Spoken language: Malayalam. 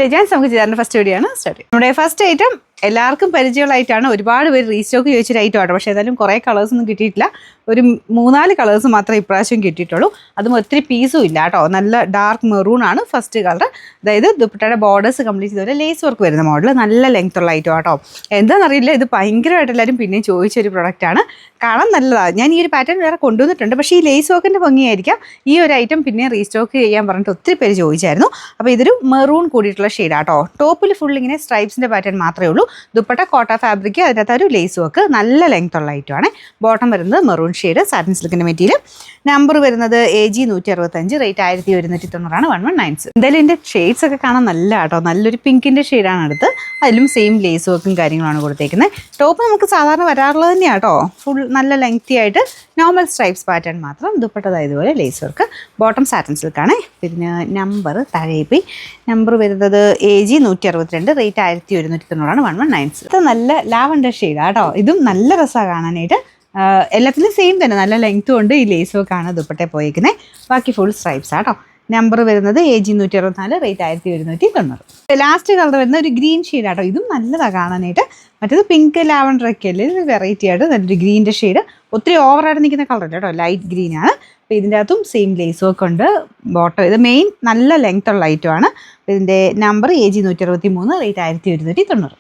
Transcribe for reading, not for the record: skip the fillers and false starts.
ലെജൻസ് നമുക്ക് ചെയ്യാറുണ്ട്. ഫസ്റ്റ് വീഡിയോ ആണ് സ്റ്റാർട്ട് ചെയ്യുന്നത്. നമ്മുടെ ഫസ്റ്റ് ഐറ്റം എല്ലാവർക്കും പരിചയമുള്ളതായിട്ടാണ്. ഒരുപാട് പേര് റീസ്റ്റോക്ക് ചോദിച്ചൊരു ഐറ്റം ആട്ടോ. പക്ഷേ ഏതായാലും കുറേ കളേഴ്സൊന്നും കിട്ടിയിട്ടില്ല. ഒരു 3-4 കളേഴ്സ് മാത്രമേ ഇപ്രാവശ്യം കിട്ടിയിട്ടുള്ളൂ. അതും ഒത്തിരി പീസും ഇല്ല കേട്ടോ. നല്ല ഡാർക്ക് മെറൂൺ ആണ് ഫസ്റ്റ് കളർ. അതായത് ദുപ്പട്ടയുടെ ബോർഡേഴ്സ് കംപ്ലീറ്റ് ചെയ്തവരെ ലേസ് വർക്ക് വരുന്ന മോഡൽ. നല്ല ലെങ്ത് ഉള്ള ഐറ്റം ആട്ടോ. എന്താണെന്നറിയില്ല, ഇത് ഭയങ്കരമായിട്ട് എല്ലാവരും പിന്നെയും ചോദിച്ചൊരു പ്രൊഡക്റ്റാണ്. കാണാൻ നല്ലതാണ്. ഞാൻ ഈ ഒരു പാറ്റേൺ വേറെ കൊണ്ടുവന്നിട്ടുണ്ട്. പക്ഷേ ഈ ലേസ് വർക്കിൻ്റെ ഭംഗിയായിരിക്കാം ഈ ഒരു ഐറ്റം പിന്നെ റീസ്റ്റോക്ക് ചെയ്യാൻ പറഞ്ഞിട്ട് ഒത്തിരി പേര് ചോദിച്ചായിരുന്നു. അപ്പോൾ ഇതൊരു മെറൂൺ കൂടിയിട്ടുള്ള ഷെയ്ഡാട്ടോ. ടോപ്പിൽ ഫുൾ ഇങ്ങനെ സ്ട്രൈപ്സിൻ്റെ പാറ്റേൺ മാത്രമേ ഉള്ളൂ. ദുപ്പട്ട കോട്ട ഫാബ്രിക്, അതിനകത്ത് ഒരു ലേസ് വർക്ക്, നല്ല ലെങ്ത് ഉള്ള ഐറ്റമാണ്. ബോട്ടം വരുന്നത് മെറൂൺ ഷെയ്ഡ്, സാറ്റിൻ സിൽക്കിൻ്റെ മെറ്റീരിയൽ. നമ്പർ വരുന്നത് AG 165, റേറ്റ് 1190 1196. എന്തായാലും ഇതിൻ്റെ ഷെയ്ഡ്സ് ഒക്കെ കാണാൻ നല്ല കേട്ടോ. നല്ലൊരു പിങ്കിൻ്റെ ഷെയ്ഡാണ് അടുത്ത്. അതിലും സെയിം ലേസ് വർക്കും കാര്യങ്ങളാണ് കൊടുത്തേക്കുന്നത്. ടോപ്പ് നമുക്ക് സാധാരണ വരാറുള്ളത് തന്നെയാണ് കേട്ടോ. ഫുൾ നല്ല ലെങ്തി ആയിട്ട് നോർമൽ സ്ട്രൈപ്സ് പാറ്റേൺ മാത്രം. ദുപ്പട്ട ഇതുപോലെ ലേസ് വർക്ക്. ബോട്ടം സാറ്റിൻ സിൽക്കാണ്. പിന്നെ നമ്പർ താഴെപ്പോയി. നമ്പർ വരുന്നത് AG 162, റേറ്റ് 1190 1196. ഇത് നല്ല ലാവണ്ടർ ഷെയ്ഡാണ് കേട്ടോ. ഇതും നല്ല രസമാണ് കാണാനായിട്ട്. എല്ലാത്തിലും സെയിം തന്നെ, നല്ല ലെങ്ത്തും ഉണ്ട്. ഈ ലേസ് വർക്കാണ് ദുപ്പട്ടയിൽ പോയിരിക്കുന്നത്. ബാക്കി ഫുൾ സ്ട്രൈപ്സ് ആട്ടോ. നമ്പർ വരുന്നത് AG 164, റേറ്റ് 1190. ലാസ്റ്റ് കളർ വരുന്ന ഒരു ഗ്രീൻ ഷെയ്ഡാട്ടോ. ഇതും നല്ലതാണ് കാണാനായിട്ട്. മറ്റേത് പിങ്ക് ലാവണ്ടർ ഒക്കെ അല്ലേ, ഇത് വെറൈറ്റി ആയിട്ട് നല്ലൊരു ഗ്രീൻ്റെ ഷെയ്ഡ്. ഒത്തിരി ഓവറായിട്ട് നിൽക്കുന്ന കളർ കേട്ടോ, ലൈറ്റ് ഗ്രീനാണ്. അപ്പോൾ ഇതിൻ്റെ അകത്തും സെയിം ലേസ് വർക്ക് ഉണ്ട്. ബോട്ടം ഇത് മെയിൻ നല്ല ലെങ്ത് ഉള്ള ഐറ്റമാണ്. ഇതിൻ്റെ നമ്പർ AG 163, റേറ്റ് 1190.